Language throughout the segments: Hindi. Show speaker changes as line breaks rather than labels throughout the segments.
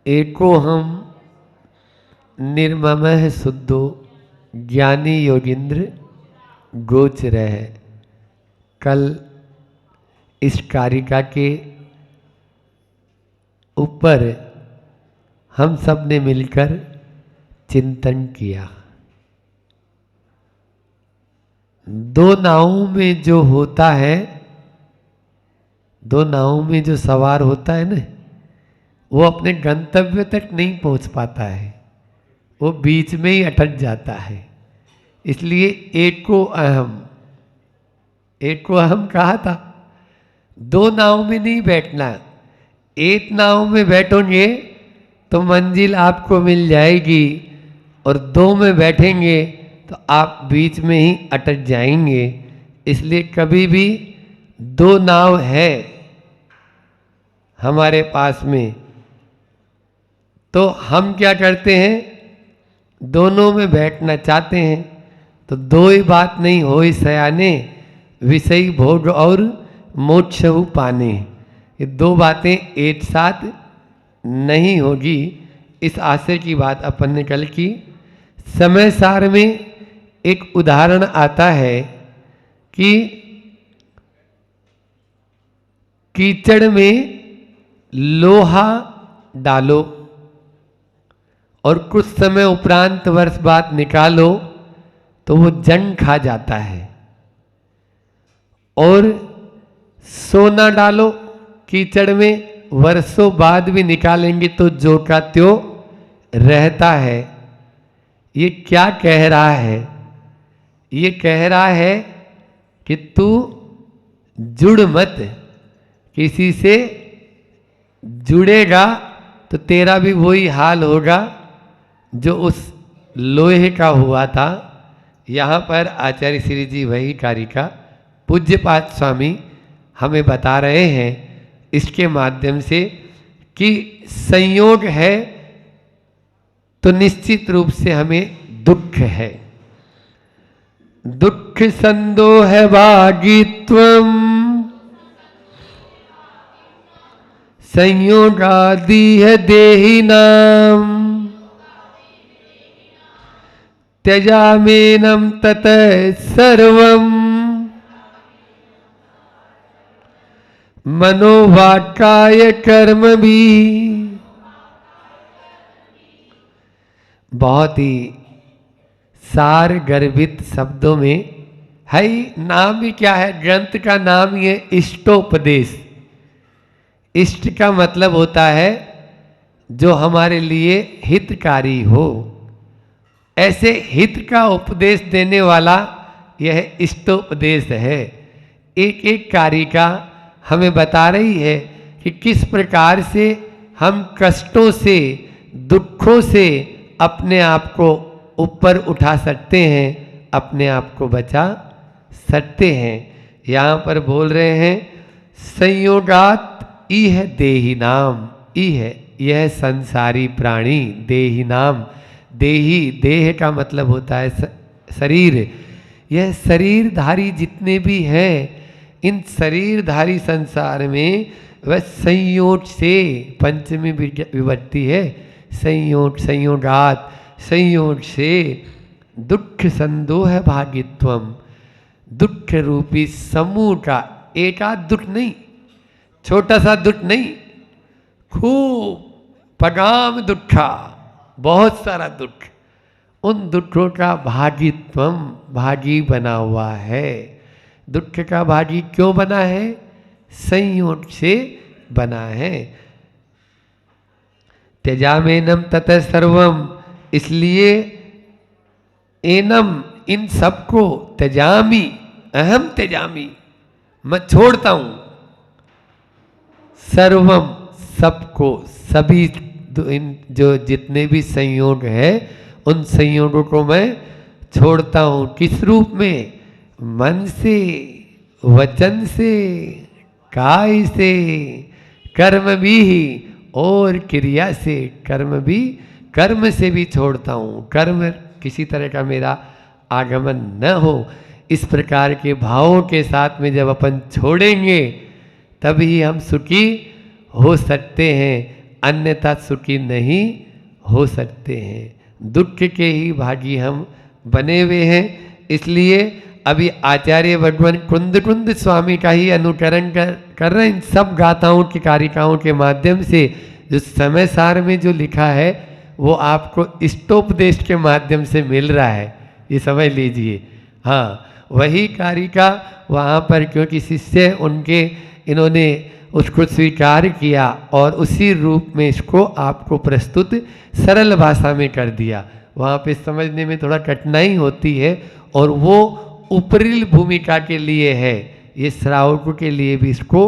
एको हम निर्ममः शुद्धो ज्ञानी योगींद्र गोचरः। कल इस कारिका के ऊपर हम सब ने मिलकर चिंतन किया। दो नावों में जो होता है, दो नावों में जो सवार होता है ना, वो अपने गंतव्य तक नहीं पहुंच पाता है, वो बीच में ही अटक जाता है। इसलिए एको अहम, एको अहम कहा था। दो नाव में नहीं बैठना, एक नाव में बैठोगे तो मंजिल आपको मिल जाएगी, और दो में बैठेंगे तो आप बीच में ही अटक जाएंगे। इसलिए कभी भी दो नाव है हमारे पास में, तो हम क्या करते हैं, दोनों में बैठना चाहते हैं। तो दो ही बात नहीं होई सयाने, विषय भोग और मोक्षहु पाने। ये दो बातें एक साथ नहीं होगी। इस आशय की बात अपन ने कल की। समय सार में एक उदाहरण आता है कि कीचड़ में लोहा डालो और कुछ समय उपरांत वर्ष बाद निकालो तो वो जंग खा जाता है। और सोना डालो कीचड़ में, वर्षों बाद भी निकालेंगे तो जो का त्यों रहता है। ये क्या कह रहा है? ये कह रहा है कि तू जुड़ मत, किसी से जुड़ेगा तो तेरा भी वही हाल होगा जो उस लोहे का हुआ था। यहाँ पर आचार्य श्री जी वही कारिका पूज्यपाद स्वामी हमें बता रहे हैं इसके माध्यम से कि संयोग है तो निश्चित रूप से हमें दुख है। दुख संदोह भागित्वम संयोगादि है देहि नाम त्यजामेनम ततः सर्वम मनोवाक्काय कर्म भी। बहुत ही सार गर्भित शब्दों में है। नाम ही क्या है? ग्रंथ का नाम ही है इष्टोपदेश। इष्ट का मतलब होता है जो हमारे लिए हितकारी हो। ऐसे हित का उपदेश देने वाला यह इष्टोपदेश है। एक एक कारिका हमें बता रही है कि किस प्रकार से हम कष्टों से, दुखों से अपने आप को ऊपर उठा सकते हैं, अपने आप को बचा सकते हैं। यहाँ पर बोल रहे हैं संयोगात इह देहि नाम। इह यह संसारी प्राणी, देहि नाम। देही देह का मतलब होता है शरीर। यह शरीरधारी जितने भी हैं, इन शरीरधारी संसार में वह संयोग से, पंचमी विभक्ति है, संयोग, संयोगात, संयोग से दुख संदोह भागित्वम, दुख रूपी समूह का, एकाध दुख नहीं, छोटा सा दुख नहीं, खूब पगाम दुखा, बहुत सारा दुख, उन दुखों का भागित्वम, भागी बना हुआ है। दुख का भागी क्यों बना है? संयोग से बना है। त्यजामेनम ततः सर्वम, इसलिए एनम, इन सबको, त्यजामी, अहम त्यजामी, मैं छोड़ता हूं। सर्वम, सबको, सभी, इन जो जितने भी संयोग है उन संयोगों को मैं छोड़ता हूं। किस रूप में? मन से, वचन से, काय से, कर्म भी और क्रिया से। कर्म भी, कर्म से भी छोड़ता हूं। कर्म किसी तरह का मेरा आगमन न हो। इस प्रकार के भावों के साथ में जब अपन छोड़ेंगे तभी हम सुखी हो सकते हैं। अन्यथा सुखी नहीं हो सकते हैं। दुख के ही भागी हम बने हुए हैं। इसलिए अभी आचार्य भगवान कुंद स्वामी का ही अनुकरण कर रहे हैं इन सब गाथाओं की कारिकाओं के माध्यम से। जो समय सार में जो लिखा है वो आपको इष्टोपदेश के माध्यम से मिल रहा है, ये समझ लीजिए। हाँ, वही कारिका वहाँ पर क्योंकि शिष्य उनके इन्होंने उसको स्वीकार किया और उसी रूप में इसको आपको प्रस्तुत सरल भाषा में कर दिया। वहाँ पे समझने में थोड़ा कठिनाई होती है और वो उपरिल भूमिका के लिए है, ये श्रावकों के लिए भी इसको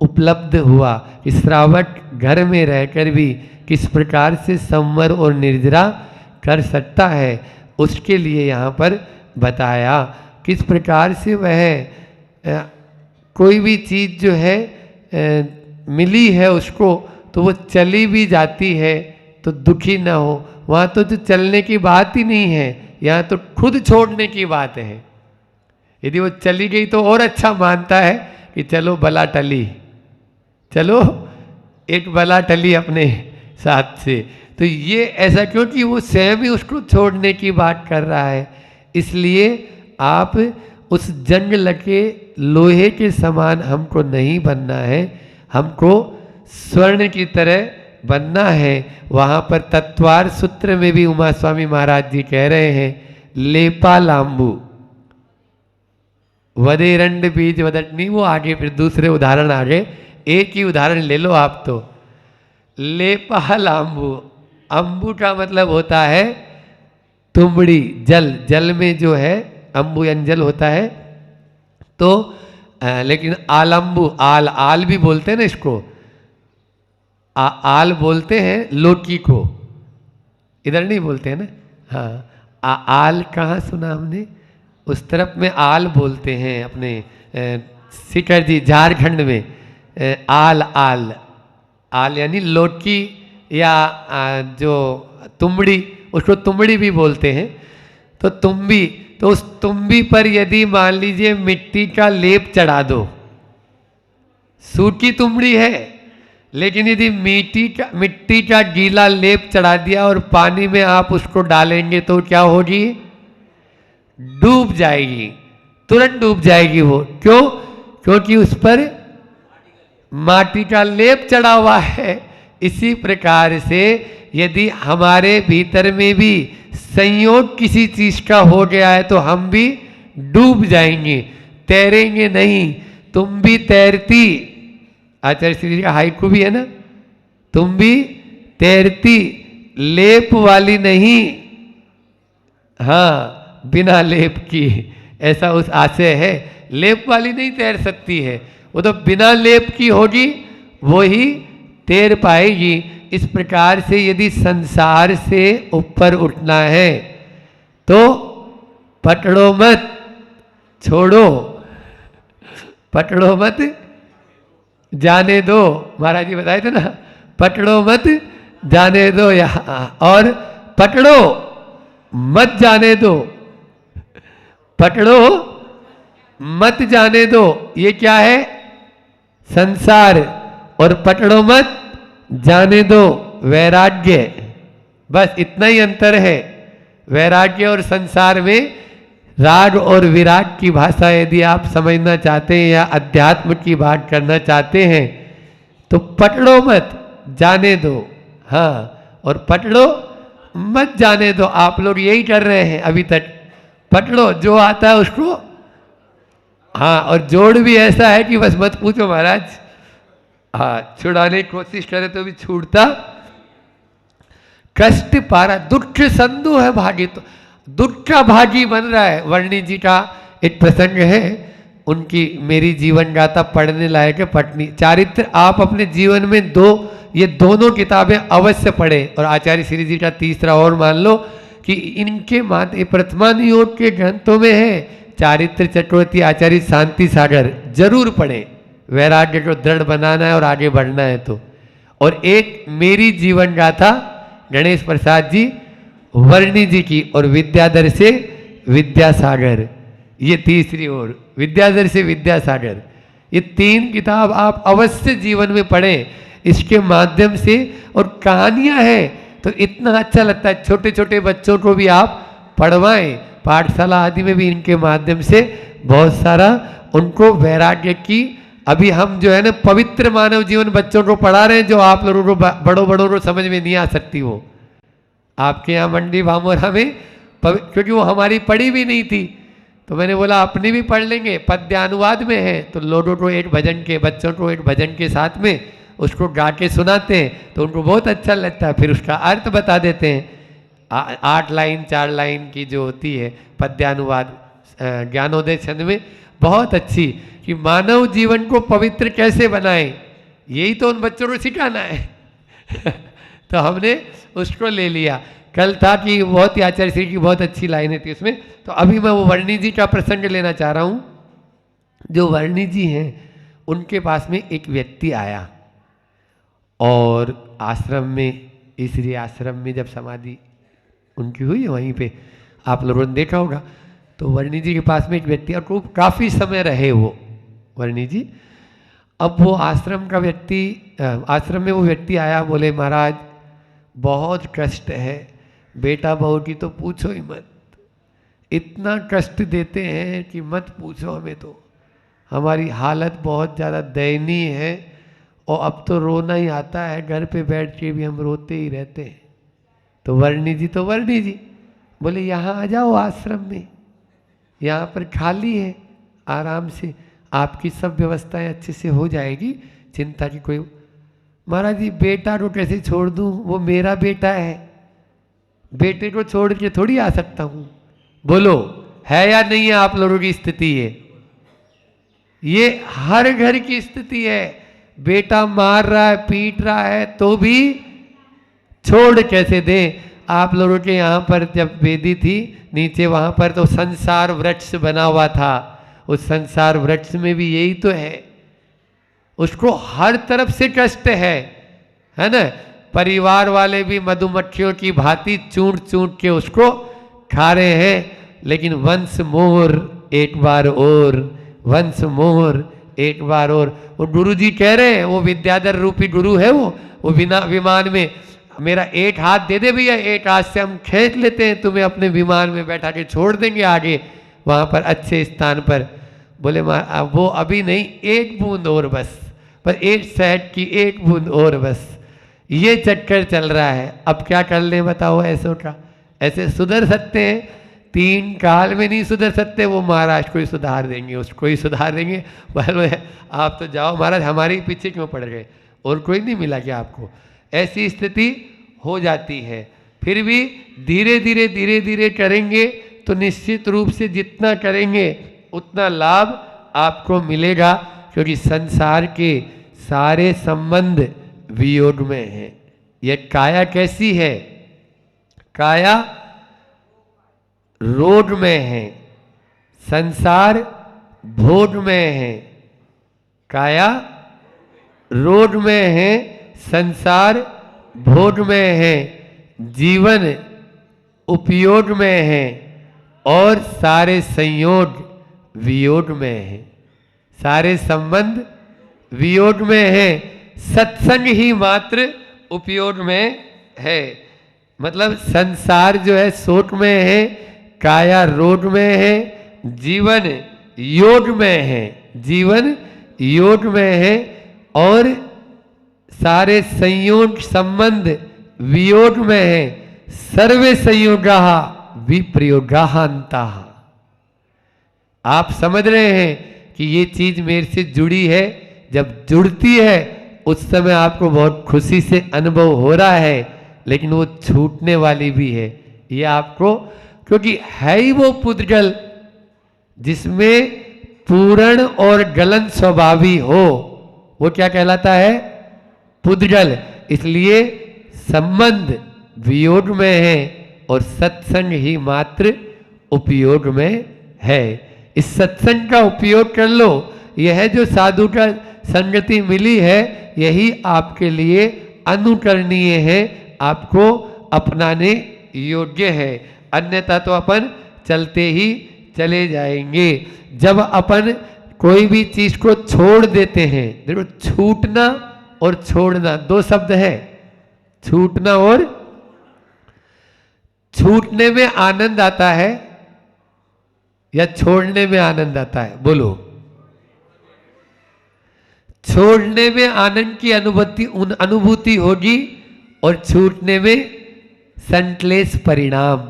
उपलब्ध हुआ कि श्रावक घर में रहकर भी किस प्रकार से संवर और निर्जरा कर सकता है, उसके लिए यहाँ पर बताया। किस प्रकार से वह कोई भी चीज़ जो है मिली है उसको तो वो चली भी जाती है तो दुखी ना हो। वहाँ तो जो चलने की बात ही नहीं है, यहाँ तो खुद छोड़ने की बात है। यदि वो चली गई तो और अच्छा मानता है कि चलो बला टली, चलो एक बला टली अपने साथ से। तो ये ऐसा क्योंकि वो स्वयं ही उसको छोड़ने की बात कर रहा है। इसलिए आप उस जंग लगे लोहे के समान हमको नहीं बनना है, हमको स्वर्ण की तरह बनना है। वहाँ पर तत्वार सूत्र में भी उमा स्वामी महाराज जी कह रहे हैं, लेपा लांबू वदेरंड बीज वदटनी। वो आगे फिर दूसरे उदाहरण आगे, एक ही उदाहरण ले लो आप तो। लेपा लांबू, अम्बू का मतलब होता है तुमड़ी, जल, जल में जो है अम्बु अंजल होता है। तो लेकिन आलम्बु, आल, आल भी बोलते हैं ना इसको, आल बोलते हैं लोकी को, इधर नहीं बोलते हैं ना। हाँ, आल कहाँ सुना हमने, उस तरफ में आल बोलते हैं अपने सिकर जी झारखंड में आल, आल, आल यानी लोकी या जो तुमड़ी, उसको तुमड़ी भी बोलते हैं। तो तुम्बी, तो उस तुम्बी पर यदि मान लीजिए मिट्टी का लेप चढ़ा दो, सूखी तुमड़ी है लेकिन यदि मिट्टी का गीला लेप चढ़ा दिया और पानी में आप उसको डालेंगे तो क्या होगी, डूब जाएगी, तुरंत डूब जाएगी वो। क्यों? क्योंकि उस पर माटी का लेप चढ़ा हुआ है। इसी प्रकार से यदि हमारे भीतर में भी संयोग किसी चीज का हो गया है तो हम भी डूब जाएंगे, तैरेंगे नहीं। तुम भी तैरती, आचार्य श्री जी का हाइकू भी है ना, तुम भी तैरती लेप वाली नहीं, हाँ बिना लेप की, ऐसा उस आशय है। लेप वाली नहीं तैर सकती है, वो तो बिना लेप की होगी वो ही तैर पाएगी। इस प्रकार से यदि संसार से ऊपर उठना है तो पकड़ो मत, छोड़ो, पकड़ो मत, जाने दो। महाराज जी बताए थे ना, पकड़ो मत जाने दो यहाँ, और पकड़ो मत जाने दो, पकड़ो मत जाने दो। ये क्या है? संसार। और पकड़ो मत जाने दो, वैराग्य। बस इतना ही अंतर है। वैराग्य और संसार में राग और विराग की भाषा यदि आप समझना चाहते हैं या अध्यात्म की बात करना चाहते हैं तो पकड़ो मत जाने दो, हाँ, और पकड़ो मत जाने दो। आप लोग यही कर रहे हैं अभी तक, पकड़ो जो आता है उसको, हाँ, और जोड़ भी ऐसा है कि बस मत पूछो महाराज, हाँ, छुड़ाने की कोशिश करे तो भी छूटता कष्ट पारा। दुख संधु है भागी, तो दुख का भागी बन रहा है। वर्णी जी का एक प्रसंग है, उनकी मेरी जीवन गाथा पढ़ने लायक है। पटनी चारित्र आप अपने जीवन में ये दोनों किताबें अवश्य पढ़ें। और आचार्य श्री जी का तीसरा और मान लो कि इनके माते प्रथमान योग के ग्रंथों में है चारित्र चक्रवर्ती आचार्य शांति सागर, जरूर पढ़ें। वैराग्य को दृढ़ बनाना है और आगे बढ़ना है तो। और एक मेरी जीवन गाथा गणेश प्रसाद जी वर्णी जी की, और विद्याधर से विद्यासागर, ये तीसरी ओर, विद्याधर से विद्यासागर, ये 3 किताब आप अवश्य जीवन में पढ़ें। इसके माध्यम से, और कहानियां हैं तो इतना अच्छा लगता है। छोटे छोटे बच्चों को भी आप पढ़वाएं, पाठशाला आदि में भी इनके माध्यम से बहुत सारा उनको वैराग्य की, अभी हम जो है ना पवित्र मानव जीवन बच्चों को पढ़ा रहे हैं, जो आप लोगों को बड़ों को समझ में नहीं आ सकती। वो आपके यहाँ मंडी भामोरा में क्योंकि वो हमारी पढ़ी भी नहीं थी, तो मैंने बोला अपनी भी पढ़ लेंगे, पद्यानुवाद में है, तो लोगों को एक भजन के, बच्चों को एक भजन के साथ में उसको गा के सुनाते हैं तो उनको बहुत अच्छा लगता है। फिर उसका अर्थ बता देते हैं, 8 लाइन 4 लाइन की जो होती है पद्यानुवाद ज्ञानोदय छंद में, बहुत अच्छी, कि मानव जीवन को पवित्र कैसे बनाएं, यही तो उन बच्चों को सिखाना है। तो हमने उसको ले लिया। कल था कि बहुत ही आचार्य श्री की बहुत अच्छी लाइनें थी उसमें, तो अभी मैं वो वर्णी जी का प्रसंग लेना चाह रहा हूँ। जो वर्णी जी हैं उनके पास में एक व्यक्ति आया, और आश्रम में, इसलिए आश्रम में जब समाधि उनकी हुई है वहीं पे आप लोगों ने देखा होगा, तो वर्णी जी के पास में एक व्यक्ति, और खूब काफ़ी समय रहे वो वर्णी जी। अब वो आश्रम का व्यक्ति, आश्रम में वो व्यक्ति आया, बोले महाराज बहुत कष्ट है, बेटा बहू की तो पूछो ही मत, इतना कष्ट देते हैं कि मत पूछो, हमें तो हमारी हालत बहुत ज़्यादा दयनीय है, और अब तो रोना ही आता है, घर पे बैठ के भी हम रोते ही रहते हैं। तो वर्णी जी बोले यहाँ आ जाओ आश्रम में, यहाँ पर खाली है, आराम से आपकी सब व्यवस्थाएं अच्छे से हो जाएगी, चिंता की कोई। महाराज जी बेटा को कैसे छोड़ दूँ, वो मेरा बेटा है, बेटे को छोड़ के थोड़ी आ सकता हूँ। बोलो है या नहीं है आप लोगों की स्थिति? ये हर घर की स्थिति है। बेटा मार रहा है, पीट रहा है, तो भी छोड़ कैसे दें। आप लोगों के यहाँ पर जब वेदी थी नीचे, वहाँ पर तो संसार वृक्ष बना हुआ था, उस संसार वृक्ष में भी यही तो है, उसको हर तरफ से कष्ट है ना। परिवार वाले भी मधुमक्खियों की भांति चूंट चूंट के उसको खा रहे हैं, लेकिन वंश मोर एक बार और, वंश मोर एक बार और। वो गुरु जी कह रहे हैं, वो विद्याधर रूपी गुरु है, वो बिना विमान में, मेरा एक हाथ दे दे भैया, एक हाथ से हम खींच लेते हैं, तुम्हें अपने विमान में बैठा के छोड़ देंगे आगे वहाँ पर अच्छे स्थान पर। बोले वो अभी नहीं, एक बूंद और बस, पर एक शहद की एक बूंद और बस, ये चक्कर चल रहा है। अब क्या कर ले बताओ ऐसों का? ऐसे सुधर सकते हैं? 3 काल में नहीं सुधर सकते। वो महाराज को ही सुधार देंगे, उसको ही सुधार देंगे। बोले आप तो जाओ महाराज, हमारे पीछे क्यों पड़ गए, और कोई नहीं मिला क्या आपको? ऐसी स्थिति हो जाती है। फिर भी धीरे धीरे करेंगे तो निश्चित रूप से जितना करेंगे उतना लाभ आपको मिलेगा, क्योंकि संसार के सारे संबंध वियोग में है। यह काया कैसी है? काया रोग में है, संसार भोग में है। काया रोग में है, संसार भोग में है, जीवन उपयोग में है, और सारे संयोग वियोग में है, सारे संबंध वियोग में है। सत्संग ही मात्र उपयोग में है। मतलब संसार जो है शोक में है, काया रोग में है, जीवन योग में है, जीवन योग में है, और सारे संयोग संबंध वियोग में है। सर्वे संयोगा विप्रयोगांतः। आप समझ रहे हैं कि ये चीज मेरे से जुड़ी है। जब जुड़ती है उस समय आपको बहुत खुशी से अनुभव हो रहा है, लेकिन वो छूटने वाली भी है। ये आपको, क्योंकि है ही वो पुद्गल जिसमें पूर्ण और गलन स्वभावी हो, वो क्या कहलाता है? पुद्गल। इसलिए संबंध वियोग में है और सत्संग ही मात्र उपयोग में है। इस सत्संग का उपयोग कर लो। यह जो साधु का संगति मिली है, यही आपके लिए अनुकरणीय है, आपको अपनाने योग्य है। अन्यथा तो अपन चलते ही चले जाएंगे। जब अपन कोई भी चीज को छोड़ देते हैं, देखो छूटना और छोड़ना, दो शब्द है, छूटना और छूटने में आनंद आता है या छोड़ने में आनंद आता है? बोलो। छोड़ने में आनंद की अनुभूति होगी और छूटने में संकलेश परिणाम।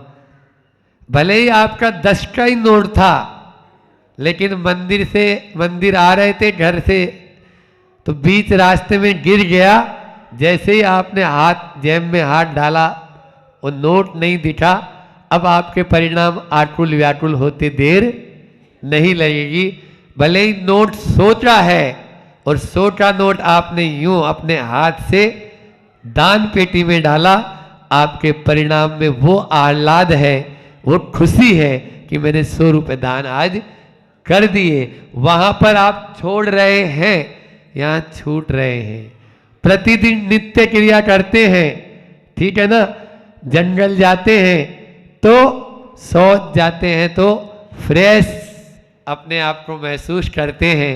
भले ही आपका 10 का ही नोट था, लेकिन मंदिर आ रहे थे घर से, तो बीच रास्ते में गिर गया। जैसे ही आपने हाथ जेब में हाथ डाला, वो नोट नहीं दिखा। अब आपके परिणाम आकुल व्याकुल होते देर नहीं लगेगी। भले ही नोट सोचा है, और सोचा नोट आपने यूं अपने हाथ से दान पेटी में डाला, आपके परिणाम में वो आह्लाद है, वो खुशी है कि मैंने 100 रुपये दान आज कर दिए। वहां पर आप छोड़ रहे हैं, यहां छूट रहे हैं। प्रतिदिन नित्य क्रिया करते हैं, ठीक है ना? जंगल जाते हैं तो शौच जाते हैं तो फ्रेश अपने आप को महसूस करते हैं,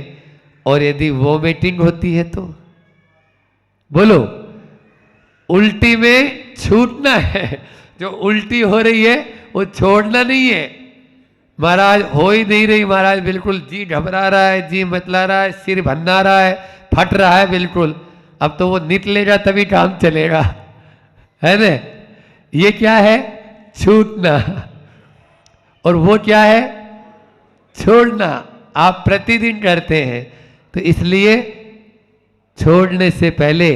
और यदि वोमिटिंग होती है तो बोलो, उल्टी में छूटना है। जो उल्टी हो रही है वो छोड़ना नहीं है। महाराज हो ही नहीं रही महाराज, बिल्कुल जी घबरा रहा है, जी मतला रहा है, सिर भन्ना रहा है, फट रहा है बिल्कुल। अब तो वो निकलेगा तभी काम चलेगा, है ना? ये क्या है? छूटना। और वो क्या है? छोड़ना। आप प्रतिदिन करते हैं, तो इसलिए छोड़ने से पहले,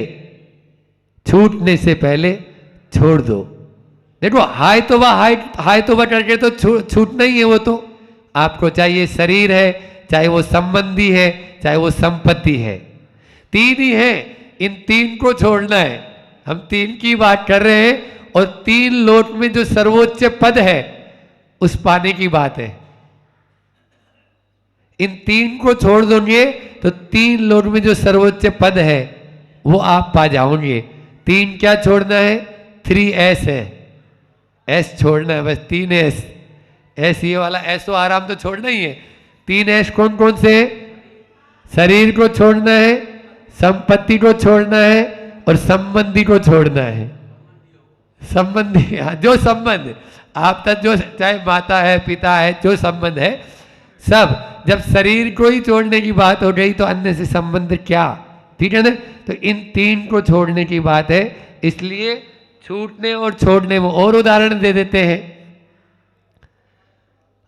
छूटने से पहले छोड़ दो। देखो, हाय तोबा करके तो छूटना ही है। वो तो आपको चाहिए शरीर है, चाहे वो संबंधी है, चाहे वो संपत्ति है, 3 ही है। इन 3 को छोड़ना है। हम 3 की बात कर रहे हैं, और 3 लोक में जो सर्वोच्च पद है उस पाने की बात है। इन 3 को छोड़ दोगे तो 3 लोक में जो सर्वोच्च पद है वो आप पा जाओगे। 3 क्या छोड़ना है? 3S है। एस छोड़ना है, बस 3 एस। एस ये वाला ऐसो आराम तो छोड़ना ही है। 3 एस कौन कौन से? शरीर को छोड़ना है, संपत्ति को छोड़ना है, और संबंधी को छोड़ना है। संबंधी, जो संबंध आप तक, जो चाहे माता है, पिता है, जो संबंध है सब, जब शरीर को ही छोड़ने की बात हो गई तो अन्य से संबंध क्या? ठीक है ना? तो इन 3 को छोड़ने की बात है। इसलिए छूटने और छोड़ने में और उदाहरण दे देते हैं।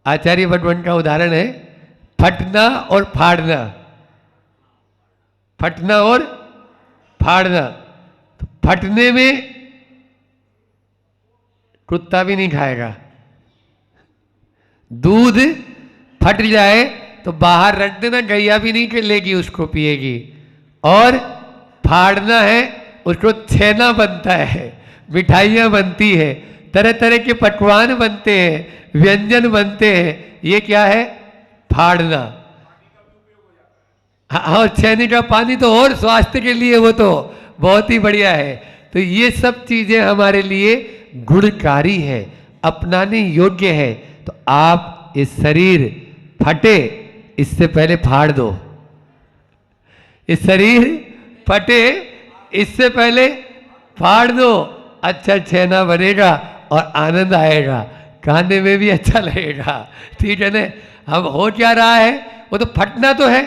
आचार्य भगवान का उदाहरण है फटना और फाड़ना। फटना और फाड़ना। तो फटने में कुत्ता भी नहीं खाएगा। दूध फट जाए तो बाहर रख देना, गैया भी नहीं लेगी, उसको पिएगी। और फाड़ना है, उसको छेना बनता है, मिठाइयाँ बनती है, तरह तरह के पकवान बनते हैं, व्यंजन बनते हैं। ये क्या है? फाड़ना। हाँ, और छेने का पानी तो और स्वास्थ्य के लिए वो तो बहुत ही बढ़िया है। तो ये सब चीजें हमारे लिए गुणकारी है, अपनाने योग्य है। तो आप इस शरीर फटे इससे पहले फाड़ दो। इस शरीर फटे इससे पहले फाड़ दो। अच्छा छेना बनेगा और आनंद आएगा, खाने में भी अच्छा लगेगा। ठीक है ना? हम हो क्या रहा है? वो तो फटना तो है।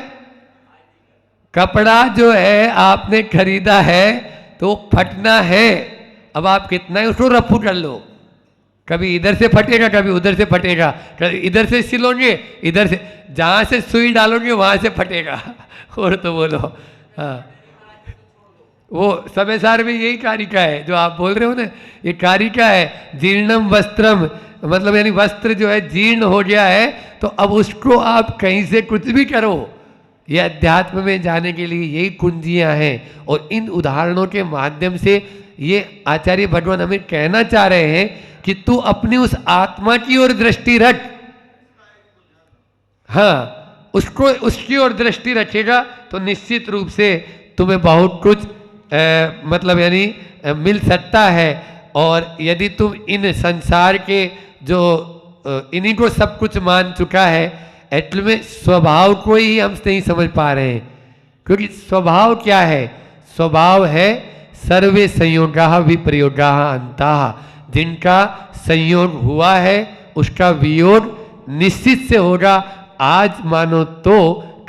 कपड़ा जो है आपने खरीदा है तो फटना है। अब आप कितना ही उसको रफू कर लो, कभी इधर से फटेगा, कभी उधर से फटेगा, कभी इधर से सिलोगे, इधर से, जहाँ से सुई डालोगे वहाँ से फटेगा। और तो बोलो, हाँ, वो समय सार में यही कारिका है जो आप बोल रहे हो ना, ये कारिका है। जीर्णम वस्त्रम, मतलब यानी वस्त्र जो है जीर्ण हो गया है, तो अब उसको आप कहीं से कुछ भी करो। ये अध्यात्म में जाने के लिए यही कुंजियां हैं। और इन उदाहरणों के माध्यम से ये आचार्य भगवान हमें कहना चाह रहे हैं कि तू अपनी उस आत्मा की ओर दृष्टि रख। हाँ, उसको, उसकी ओर दृष्टि रखेगा तो निश्चित रूप से तुम्हें बहुत कुछ मतलब यानी मिल सकता है। और यदि तुम इन संसार के जो इन्हीं को सब कुछ मान चुका है, एक्चुअली में स्वभाव को ही हम नहीं समझ पा रहे हैं। क्योंकि स्वभाव क्या है? स्वभाव है सर्वे संयोगाः विप्रयोगाः अंताः, जिनका संयोग हुआ है उसका वियोग निश्चित से होगा। आज मानो तो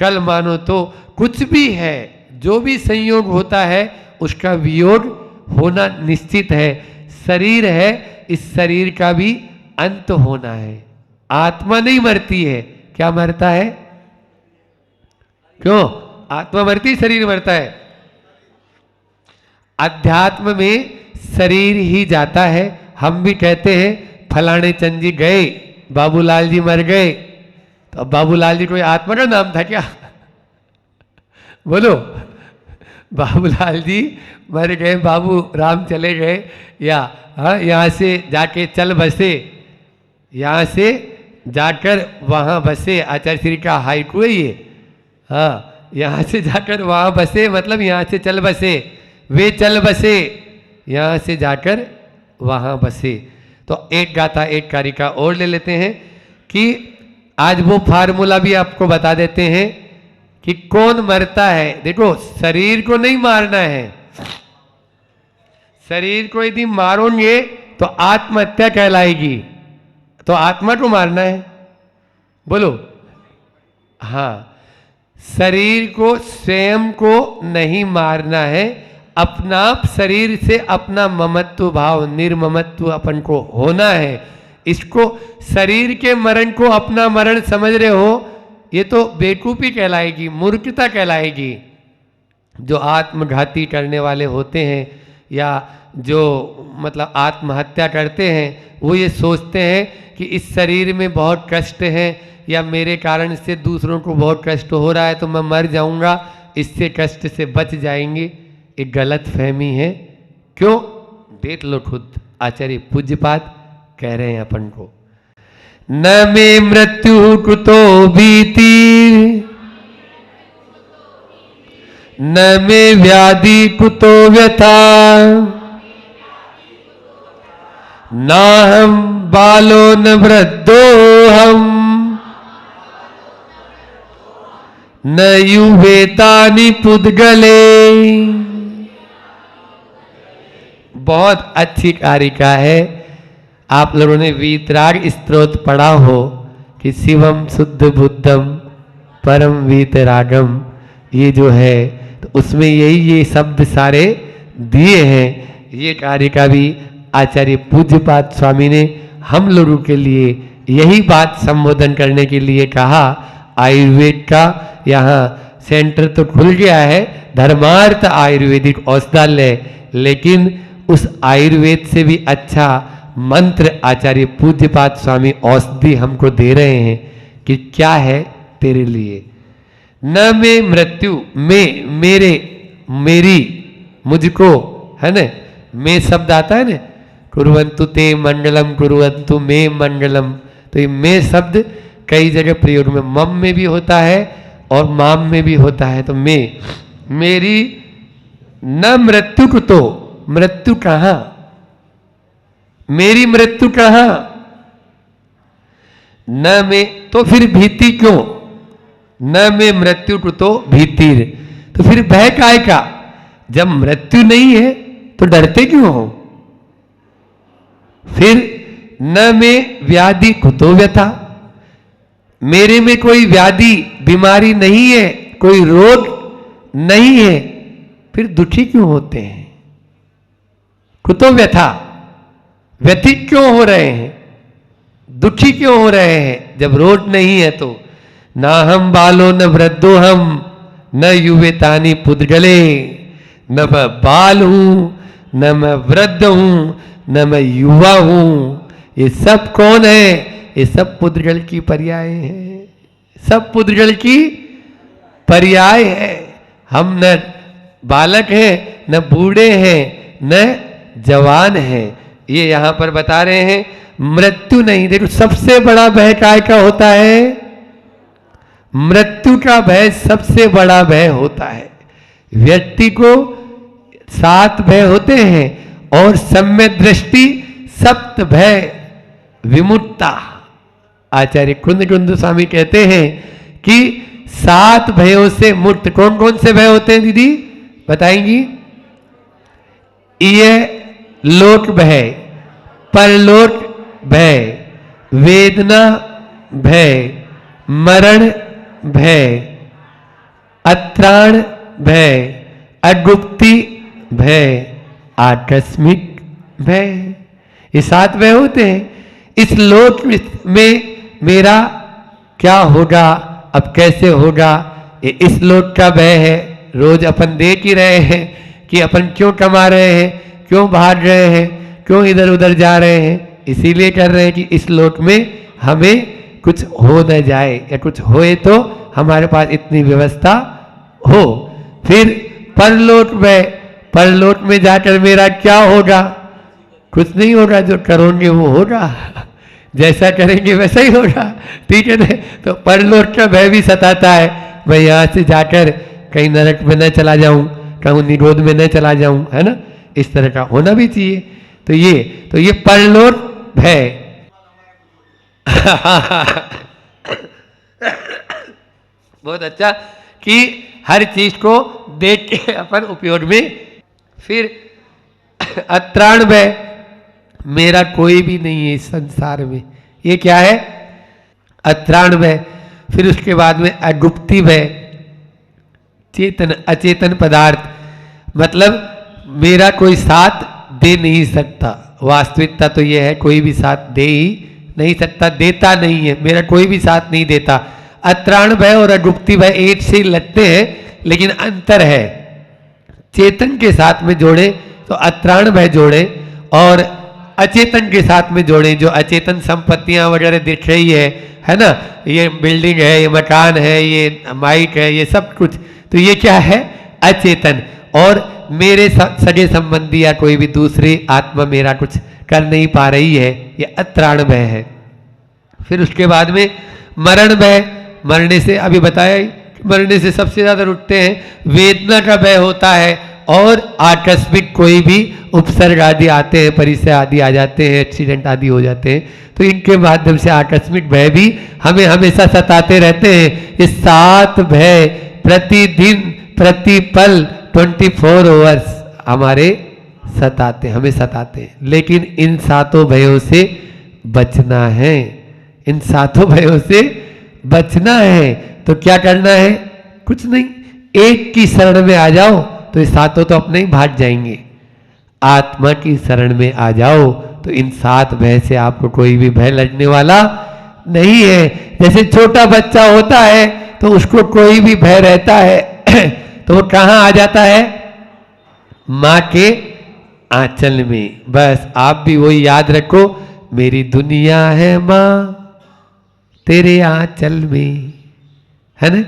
कल मानो तो कुछ भी है, जो भी संयोग होता है उसका वियोग होना निश्चित है। शरीर है, इस शरीर का भी अंत होना है। आत्मा नहीं मरती है, क्या मरता है? क्यों? आत्मा मरती, शरीर मरता है। अध्यात्म में शरीर ही जाता है। हम भी कहते हैं फलाने चंद जी गए, बाबूलाल जी मर गए, तो अब बाबूलाल जी कोई आत्मा का नाम था क्या? बोलो, बाबूलाल जी मर गए, बाबू राम चले गए, या हाँ यहाँ से जाके चल बसे, यहाँ से जाकर वहाँ बसे। आचार्य श्री का हाइकू है ये। हाँ, यहाँ से जाकर वहाँ बसे मतलब यहाँ से चल बसे, वे चल बसे, यहाँ से जाकर वहाँ बसे। तो एक गाथा एक कारिका और ले लेते हैं कि आज वो फार्मूला भी आपको बता देते हैं कि कौन मरता है। देखो, शरीर को नहीं मारना है। शरीर को यदि मारोगे तो आत्महत्या कहलाएगी, तो आत्मा को मारना है। बोलो, हाँ, शरीर को स्वयं को नहीं मारना है। अपना शरीर से अपना ममत्व भाव, निर्ममत्व अपन को होना है। इसको शरीर के मरण को अपना मरण समझ रहे हो, ये तो बेवकूफी कहलाएगी, मूर्खता कहलाएगी। जो आत्मघाती करने वाले होते हैं या जो मतलब आत्महत्या करते हैं, वो ये सोचते हैं कि इस शरीर में बहुत कष्ट है या मेरे कारण से दूसरों को बहुत कष्ट हो रहा है तो मैं मर जाऊंगा, इससे कष्ट से बच जाएंगे। एक गलत फहमी है। क्यों? देख लो खुद, आचार्य पूज्यपाद कह रहे हैं अपन को, न मे मृत्यु कुतो भीति, न मे व्याधि कुतो व्यथा, ना हम बालो न वृद्धो हम, न युवेतानि पुद्गले। बहुत अच्छी कारिका है। आप लोगों ने वीतराग स्तोत्र पढ़ा हो कि शिवम शुद्ध बुद्धम परम वीतरागम, ये जो है तो उसमें यही ये शब्द सारे दिए हैं। ये कारिका भी आचार्य पूज्यपाद स्वामी ने हम लोगों के लिए यही बात संबोधन करने के लिए कहा। आयुर्वेद का यहाँ सेंटर तो खुल गया है, धर्मार्थ आयुर्वेदिक औषधालय, लेकिन उस आयुर्वेद से भी अच्छा मंत्र आचार्य पूज्यपाद स्वामी औषधि हमको दे रहे हैं कि क्या है तेरे लिए। न में मृत्यु, में मेरे, मेरी, मुझको, है ना, में शब्द आता है ना, कुर्वन्तु ते मंगलम कुर्वन्तु में मंगलम, तो ये में शब्द कई जगह प्रयोग में मम में भी होता है और माम में भी होता है। तो में, मेरी, न मृत्यु को, तो मृत्यु कहां, मेरी मृत्यु कहां, न में, तो फिर भीति क्यों? न में मृत्यु को तो भीति, तो फिर भय काय का? जब मृत्यु नहीं है तो डरते क्यों हो? फिर न में व्याधि कुतो व्यथा, मेरे में कोई व्याधि बीमारी नहीं है, कोई रोग नहीं है, फिर दुखी क्यों होते हैं? कुतो व्यथा, व्यथित क्यों हो रहे हैं, दुखी क्यों हो रहे हैं जब रोग नहीं है तो? ना हम बालो न वृद्धो हम, न युवेतानि पुद्गले, न मैं बाल हूं, न मैं वृद्ध हूं, न मैं युवा हूं। ये सब कौन है? ये सब पुद्गल की पर्याय है, सब पुद्गल की पर्याय है। हम न बालक हैं, न बूढ़े हैं, न जवान हैं। ये यहां पर बता रहे हैं मृत्यु नहीं। देखो, सबसे बड़ा भय काय का होता है? मृत्यु का भय सबसे बड़ा भय होता है। व्यक्ति को 7 भय होते हैं और सम्यक दृष्टि सप्त भय विमुक्ता। आचार्य कुंद स्वामी कहते हैं कि 7 भयों से मुक्त। कौन कौन से भय होते हैं दीदी? बताएंगी? ये लोक भय, परलोक भय, वेदना भय, मरण भय, अत्राण भय, अगुप्ति भय, आकस्मिक भय। ये 7 भय होते हैं। इस लोक में मेरा क्या होगा, अब कैसे होगा, ये इस लोक का भय है। रोज अपन देख ही रहे हैं कि अपन क्यों कमा रहे हैं, क्यों भाग रहे हैं, क्यों इधर उधर जा रहे हैं, इसीलिए कर रहे हैं कि इस लोक में हमें कुछ हो न जाए, या कुछ होए तो हमारे पास इतनी व्यवस्था हो। फिर परलोक में, परलोक में जाकर मेरा क्या होगा? कुछ नहीं होगा, जो करोगे वो होगा, जैसा करेंगे वैसा ही होगा, ठीक है ना। तो परलोक का भय भी सताता है, मैं यहाँ से जाकर कहीं नरक में न चला जाऊं, कहूँ निरोध में न चला जाऊं, है ना। इस तरह का होना भी चाहिए। तो ये परलोक भय। बहुत अच्छा कि हर चीज को देख के अपन उपयोग में। फिर अत्राण भय, मेरा कोई भी नहीं है इस संसार में, ये क्या है? अत्राण भय। फिर उसके बाद में अगुप्ति भय, चेतन अचेतन पदार्थ, मतलब मेरा कोई साथ दे नहीं सकता। वास्तविकता तो यह है, कोई भी साथ दे ही नहीं सकता, देता नहीं है, मेरा कोई भी साथ नहीं देता। अत्राण भय और अगुप्ति भय एक से ही लगते हैं, लेकिन अंतर है। चेतन के साथ में जोड़े तो अत्राण भय जोड़े, और अचेतन के साथ में जोड़े, जो अचेतन संपत्तियां वगैरह दिख रही है ना, ये बिल्डिंग है, ये मकान है, ये माइक है, ये सब कुछ, तो ये क्या है? अचेतन। और मेरे सगे संबंधी या कोई भी दूसरी आत्मा मेरा कुछ कर नहीं पा रही है, ये अत्राण भय है। फिर उसके बाद में मरण भय, मरने से अभी बताया ही, मरने से सबसे ज्यादा रुकते हैं। वेदना का भय होता है, और आकस्मिक कोई भी उपसर्ग आदि आते हैं, परिचय आदि आ जाते हैं, एक्सीडेंट आदि हो जाते हैं, तो इनके माध्यम से आकस्मिक भय भी हमें हमेशा सताते रहते हैं। ये 7 भय प्रतिदिन प्रतिपल 24 आवर्स हमारे सताते, हमें सताते हैं। लेकिन इन 7 भयों से बचना है, इन 7 भयों से बचना है। तो क्या करना है? कुछ नहीं, एक की शरण में आ जाओ तो ये 7 तो अपने ही भाग जाएंगे। आत्मा की शरण में आ जाओ तो इन 7 भय से आपको कोई भी भय लगने वाला नहीं है। जैसे छोटा बच्चा होता है तो उसको कोई भी भय रहता है तो वो कहाँ आ जाता है? माँ के आंचल में। बस आप भी वही याद रखो, मेरी दुनिया है माँ तेरे आंचल में, है ना।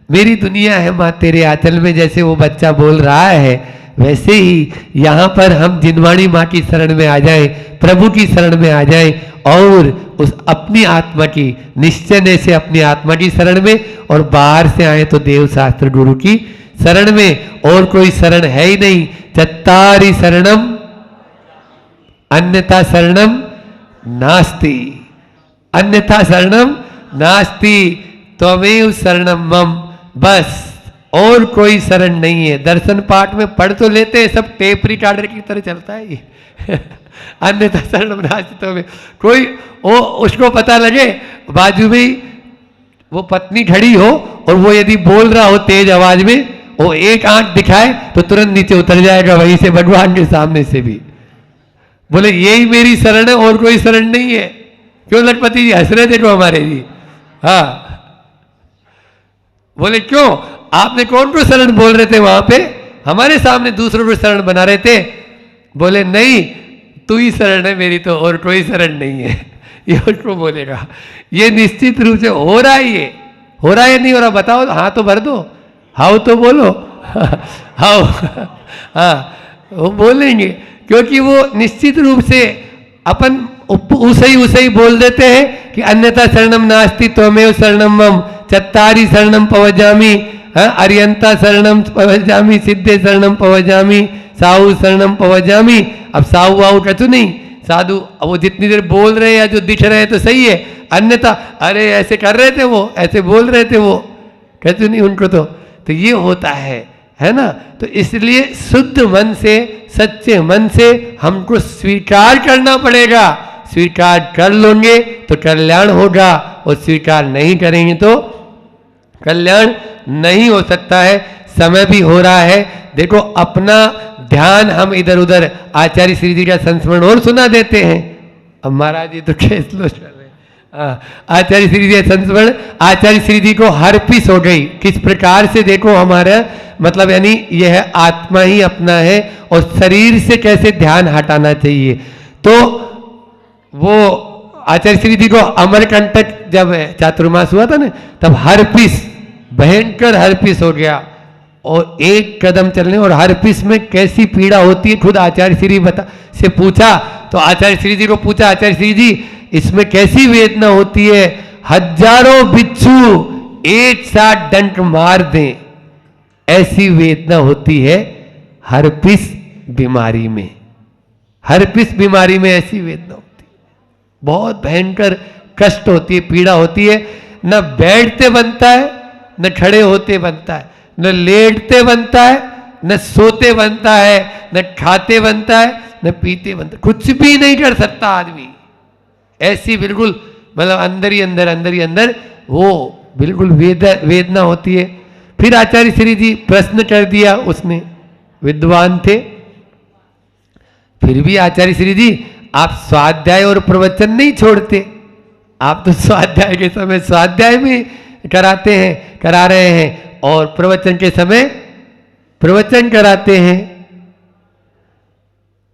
मेरी दुनिया है माँ तेरे आंचल में, जैसे वो बच्चा बोल रहा है, वैसे ही यहाँ पर हम जिनवाणी माँ की शरण में आ जाएं, प्रभु की शरण में आ जाएं, और उस अपनी आत्मा की निश्चय से अपनी आत्मा की शरण में, और बाहर से आए तो देव शास्त्र गुरु की शरण में। और कोई शरण है ही नहीं। चत्तारि शरणम अन्यथा शरणम नास्ति, अन्यथा शरणम नास्ति त्वमेव शरणम मम। बस और कोई शरण नहीं है। दर्शन पाठ में पढ़ तो लेते हैं, सब टेप रिकॉर्डर की तरह चलता है ये अन्यथा शरणम नास्ति त्वमेव। कोई वो उसको पता लगे बाजू में वो पत्नी खड़ी हो और वो यदि बोल रहा हो तेज आवाज में, वो एक आंख दिखाए तो तुरंत नीचे उतर जाएगा, वहीं से भगवान के सामने से भी बोले यही मेरी शरण है और कोई शरण नहीं है। क्यों लखपति जी हंस रहे थे तो हमारे जी? हाँ, बोले क्यों आपने कौन को शरण बोल रहे थे वहां पे? हमारे सामने दूसरों को शरण बना रहे थे। बोले नहीं, तू ही शरण है मेरी, तो और कोई शरण नहीं है। ये उसको बोलेगा। ये निश्चित रूप से हो रहा है। ये हो रहा है नहीं हो रहा? बताओ, हाँ तो भर दो, हाउ तो बोलो हाउ। हाँ वो बोलेंगे, क्योंकि वो निश्चित रूप से अपन उसे ही बोल देते हैं कि अन्यथा शरणम नास्ति त्वमेव शरणम मम, चत्तारि शरणम पवजामि, अर्यंता शरणम पवजामि, सिद्धे शरणम पवजामि, साहु शरणम पवजामि। अब साहु वाहु कछु नहीं, साधु वो जितनी देर बोल रहे हैं, जो दिख रहे हैं तो सही है, अन्यथा अरे ऐसे कर रहे थे वो, ऐसे बोल रहे थे वो, कछु नहीं उनको तो ये होता है। है ना। तो इसलिए शुद्ध मन से, सच्चे मन से हमको स्वीकार करना पड़ेगा। स्वीकार कर लोगे तो कल्याण होगा, और स्वीकार नहीं करेंगे तो कल्याण नहीं हो सकता है। समय भी हो रहा है, देखो अपना ध्यान हम इधर उधर आचार्य श्री जी का संस्मरण और सुना देते हैं। अब महाराज जी तो क्या स्लो चल रहे हैं। आचार्य श्री जी संस्मरण, आचार्य श्री जी को हर्पिस हो गई। किस प्रकार से देखो हमारा मतलब, यानी यह आत्मा ही अपना है और शरीर से कैसे ध्यान हटाना चाहिए। तो वो आचार्य श्री जी को अमरकंटक जब चातुर्मास हुआ था ना, तब हर्पिस, भयंकर हर्पिस हो गया, और एक कदम चलने, और हर्पिस में कैसी पीड़ा होती है खुद आचार्य श्री से पूछा, तो आचार्य श्री जी को पूछा, आचार्य श्री जी इसमें कैसी वेदना होती है। हजारों बिच्छू एक साथ डंक मार दें ऐसी वेदना होती है हर्पिस बीमारी में। हर्पिस बीमारी में ऐसी वेदना होती है, बहुत भयंकर कष्ट होती है, पीड़ा होती है। न बैठते बनता है, न खड़े होते बनता है, न लेटते बनता है, न सोते बनता है, न खाते बनता है, न पीते बनता है, कुछ भी नहीं कर सकता आदमी। ऐसी बिल्कुल मतलब अंदर ही अंदर वो बिल्कुल वेदना होती है। फिर आचार्य श्री जी प्रश्न कर दिया, उसने विद्वान थे। फिर भी आचार्य श्री जी आप स्वाध्याय और प्रवचन नहीं छोड़ते, आप तो स्वाध्याय के समय स्वाध्याय में कराते हैं, करा रहे हैं, और प्रवचन के समय प्रवचन कराते हैं।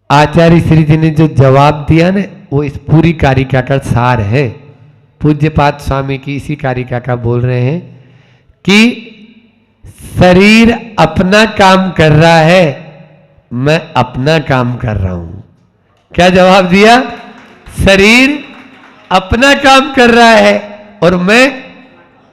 आचार्य श्री जी ने जो जवाब दिया ना, वो इस पूरी कारिका का सार है। पूज्यपाद स्वामी की इसी कारिका का बोल रहे हैं कि शरीर अपना काम कर रहा है, मैं अपना काम कर रहा हूं। क्या जवाब दिया? शरीर अपना काम कर रहा है और मैं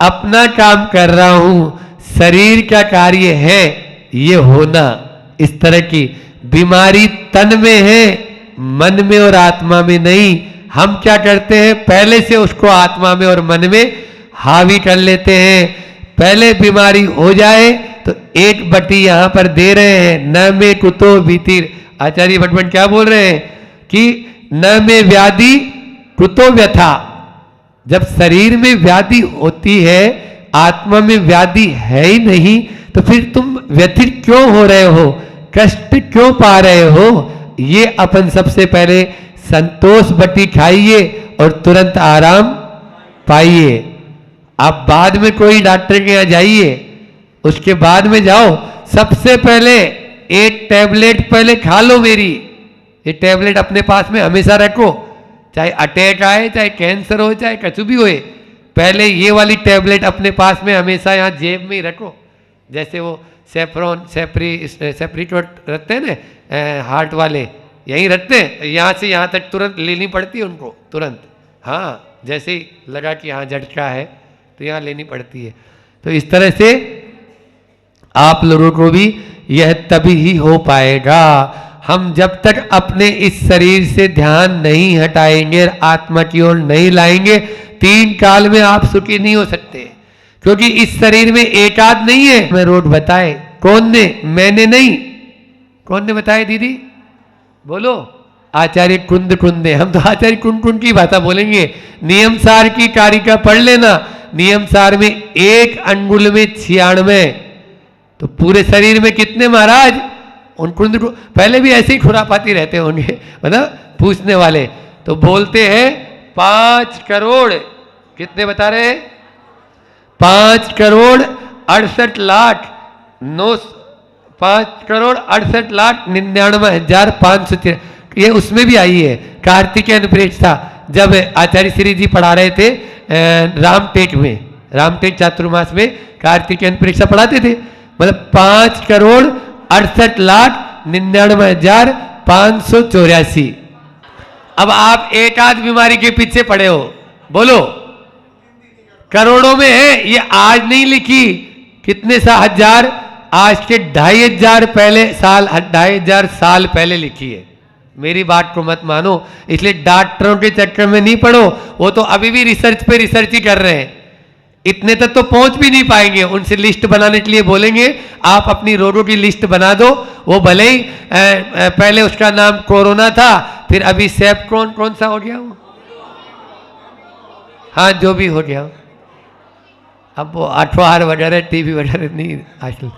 अपना काम कर रहा हूं। शरीर का कार्य है ये होना। इस तरह की बीमारी तन में है, मन में और आत्मा में नहीं। हम क्या करते हैं, पहले से उसको आत्मा में और मन में हावी कर लेते हैं। पहले बीमारी हो जाए तो एक बटी यहां पर दे रहे हैं, न में कुतो भीतिर। आचार्य भट्ट क्या बोल रहे हैं कि न में व्याधि कुतो व्यथा। जब शरीर में व्याधि होती है, आत्मा में व्याधि है ही नहीं, तो फिर तुम व्यथित क्यों हो रहे हो, कष्ट क्यों पा रहे हो। ये अपन सबसे पहले संतोष बटी खाइए और तुरंत आराम पाइए। आप बाद में कोई डॉक्टर के यहाँ जाइए, उसके बाद में जाओ, सबसे पहले एक टैबलेट पहले खा लो मेरी। ये टैबलेट अपने पास में हमेशा रखो, चाहे अटैक आए, चाहे कैंसर हो, चाहे कुछ भी होए, पहले ये वाली टैबलेट अपने पास में हमेशा यहाँ जेब में ही रखो। जैसे वो सेप्रीटोट रखते हैं ना हार्ट वाले, यहीं रखते हैं, यहाँ से यहाँ तक तुरंत लेनी पड़ती है उनको, तुरंत। हाँ, जैसे ही लगा कि यहाँ झटका है तो यहाँ लेनी पड़ती है। तो इस तरह से आप लोगों को भी यह तभी ही हो पाएगा, हम जब तक अपने इस शरीर से ध्यान नहीं हटाएंगे, आत्मा की ओर नहीं लाएंगे, 3 काल में आप सुखी नहीं हो सकते। क्योंकि इस शरीर में एकाद नहीं है। मैं रोड बताए, कौन ने? मैंने नहीं, कौन ने बताए दीदी? बोलो। आचार्य कुंद ने। हम तो आचार्य कुंड की भाषा बोलेंगे। नियम सार की कारिका पढ़ लेना। नियम सार में 1 अंगुल में 96, तो पूरे शरीर में कितने महाराज? उन कुंद को पहले भी ऐसे ही खुरापाती रहते होंगे, मतलब पूछने वाले। तो बोलते हैं 5 करोड़, कितने बता रहे हैं? 5 करोड़ 68 लाख 5 करोड़ 68 लाख 99,500। ये उसमें भी आई है, कार्तिकेय अनुप्रेक्षा। जब आचार्य श्री जी पढ़ा रहे थे रामटेक में, रामटेक चातुर्मास में कार्तिकेय अनुप्रेक्षा पढ़ाते थे। मतलब 5 करोड़ 68 लाख 99,584। अब आप एक आध बीमारी के पीछे पड़े हो, बोलो। करोड़ों में है, ये आज नहीं लिखी, कितने सा हजार, आज के 2,500 साल पहले लिखी है। मेरी बात को मत मानो, इसलिए डॉक्टरों के चक्कर में नहीं पड़ो, वो तो अभी भी रिसर्च पे रिसर्च ही कर रहे हैं। इतने तक तो पहुंच भी नहीं पाएंगे। उनसे लिस्ट बनाने के लिए बोलेंगे आप अपनी रोगों की लिस्ट बना दो, वो भले ही पहले उसका नाम कोरोना था, फिर अभी सेप्ट्रोन कौन सा हो गया वो, हाँ जो भी हो गया, अब वो अठवार वगैरह टीवी वगैरह नहीं आजकल,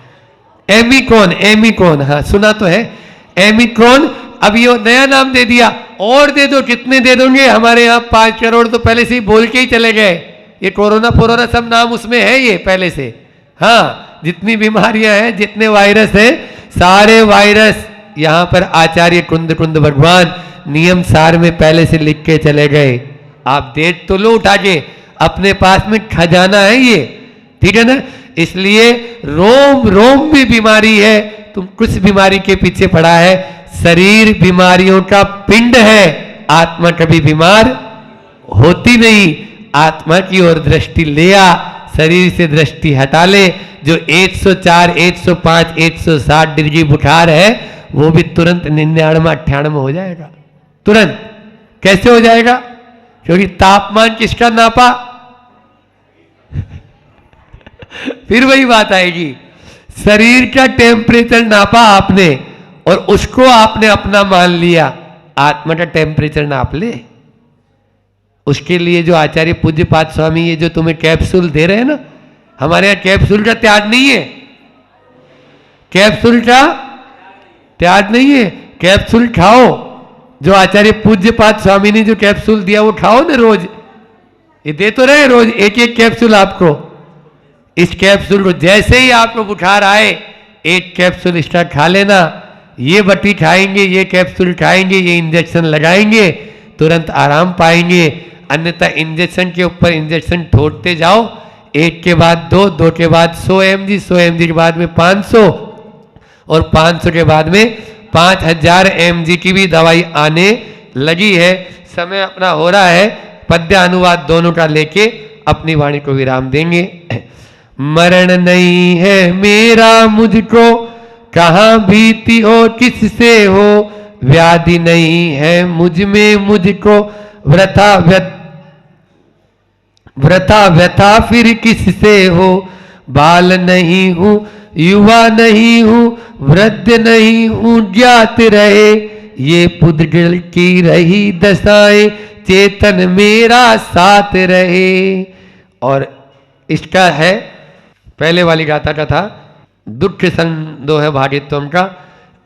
एमिक्रॉन, हाँ सुना तो है एमिक्रॉन। अब ये नया नाम दे दिया, और दे दो, कितने दे दोगे, हमारे यहाँ 5 करोड़ तो पहले से ही बोल के ही चले गए। ये कोरोना फोरोना सब नाम उसमें है ये पहले से। हाँ जितनी बीमारियां हैं, जितने वायरस हैं, सारे वायरस यहाँ पर आचार्य कुंद भगवान नियम सार में पहले से लिख के चले गए। आप देख तो लो उठा के, अपने पास में खजाना है ये, ठीक है ना। इसलिए रोम रोम में बीमारी है, तुम कुछ बीमारी के पीछे पड़ा है। शरीर बीमारियों का पिंड है, आत्मा कभी बीमार होती नहीं। आत्मा की ओर दृष्टि ले आ, शरीर से दृष्टि हटा ले। जो 104, 105, 160 डिग्री बुखार है वो भी तुरंत 99, 98 हो जाएगा, तुरंत। कैसे हो जाएगा? क्योंकि तापमान किसका नापा? फिर वही बात आएगी, शरीर का टेम्परेचर नापा आपने और उसको आपने अपना मान लिया। आत्मा का टेम्परेचर नाप ले। उसके लिए जो आचार्य पूज्यपाद स्वामी ये जो तुम्हें कैप्सूल दे रहे हैं ना, हमारे यहां कैप्सूल का त्याग नहीं है, कैप्सूल का त्याग नहीं है। कैप्सूल खाओ, जो आचार्य पूज्यपाद स्वामी ने जो कैप्सूल दिया वो खाओ ना रोज। ये दे तो रहे रोज एक एक कैप्सूल आपको। इस कैप्सूल को जैसे ही आपको बुखार आए, एक कैप्सूल इसका खा लेना। ये बटी खाएंगे, ये कैप्सूल खाएंगे, ये इंजेक्शन लगाएंगे, तुरंत आराम पाएंगे। अन्यथा इंजेक्शन के ऊपर इंजेक्शन ठोकते जाओ, एक के बाद 2, 2 के बाद 100 mg, 100 mg के बाद में 500 और 500 के बाद में 5000 mg की भी दवाई आने लगी है। समय अपना हो रहा है, पद्य अनुवाद दोनों का लेके अपनी वाणी को विराम देंगे। मरण नहीं है मेरा मुझको, कहाँ भीति हो किससे हो, व्याधि नहीं है मुझ में मुझको, व्रथा व्यथा फिर किससे हो। बाल नहीं हूं युवा नहीं हूं, वृद्ध नहीं हूं, ज्ञात रहे ये पुद्गल की रही दशाएं, चेतन मेरा साथ रहे। और इसका है पहले वाली गाथा का था, दुख संदोह भागित्वम का।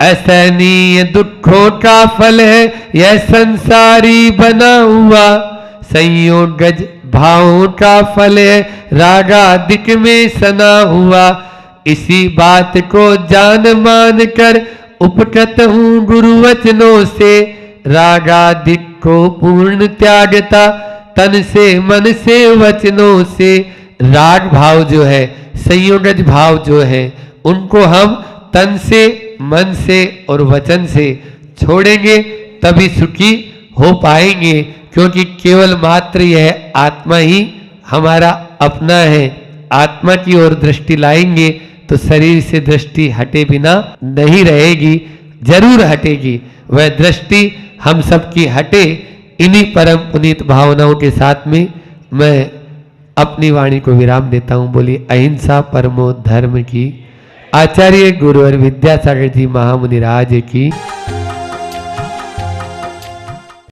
असहनीय दुखों का फल है यह संसारी बना हुआ, संयोगज भावों का फल है रागादिक में सना हुआ। इसी बात को जान मान कर उपकृत हूँ गुरु वचनों से, रागादिक को पूर्ण त्यागता तन से मन से वचनों से। राग भाव जो है, संयोगज भाव जो है, उनको हम तन से, मन से और वचन से छोड़ेंगे तभी सुखी हो पाएंगे। क्योंकि केवल मात्र यह आत्मा ही हमारा अपना है। आत्मा की ओर दृष्टि लाएंगे तो शरीर से दृष्टि हटे बिना नहीं रहेगी, जरूर हटेगी। वह दृष्टि हम सबकी हटे। इन्हीं परम पुनीत भावनाओं के साथ में मैं अपनी वाणी को विराम देता हूं। बोलिए अहिंसा परमो धर्म की। आचार्य गुरु और विद्यासागर जी महामुनि राज की।